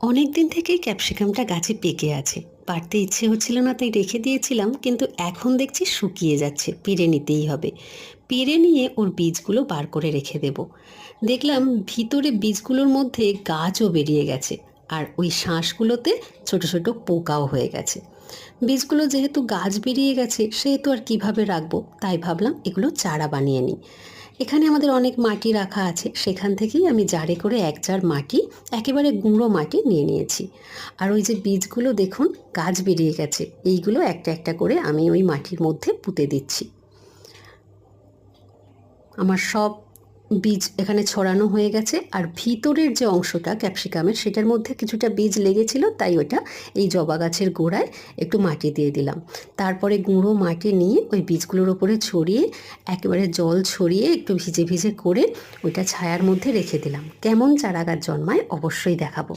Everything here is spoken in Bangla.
অনেক দিন থেকেই ক্যাপসিকামটা গাছে পেকে আছে। পাড়তে ইচ্ছে হচ্ছিল না তাই রেখে দিয়েছিলাম, কিন্তু এখন দেখছি শুকিয়ে যাচ্ছে, পেরে নিতেই হবে। পেরে নিয়ে ওর বীজগুলো বার করে রেখে দেব। দেখলাম ভিতরে বীজগুলোর মধ্যে গাছও বেরিয়ে গেছে, আর ওই শাঁসগুলোতে ছোট ছোট পোকাও হয়ে গেছে। বীজগুলো যেহেতু গাছ বেরিয়ে গেছে সেহেতু আর কিভাবে রাখবো, তাই ভাবলাম এগুলো চারা বানিয়ে নিই। এখানে আমাদের অনেক মাটি রাখা আছে, সেখান থেকেই আমি জারে করে এক জার মাটি, একেবারে গুঁড়ো মাটি নিয়ে নিয়েছি। আর ওই যে বীজগুলো দেখুন গাছ বেরিয়ে গেছে, এইগুলো একটা একটা করে আমি ওই মাটির মধ্যে পুঁতে দিচ্ছি। আমার সব বীজ এখানে ছড়ানো হয়ে গেছে, আর ভিতরের যে অংশটা ক্যাপসিকামের সেটার মধ্যে কিছুটা বীজ লেগেছিল, তাই ওটা এই জবা গাছের গোড়ায় একটু মাটি দিয়ে দিলাম। তারপরে গুঁড়ো মাটি নিয়ে ওই বীজগুলোর ওপরে ছড়িয়ে একেবারে জল ছড়িয়ে একটু ভিজে ভিজে করে ওইটা ছায়ার মধ্যে রেখে দিলাম। কেমন চারা গাছ জন্মায় অবশ্যই দেখাবো।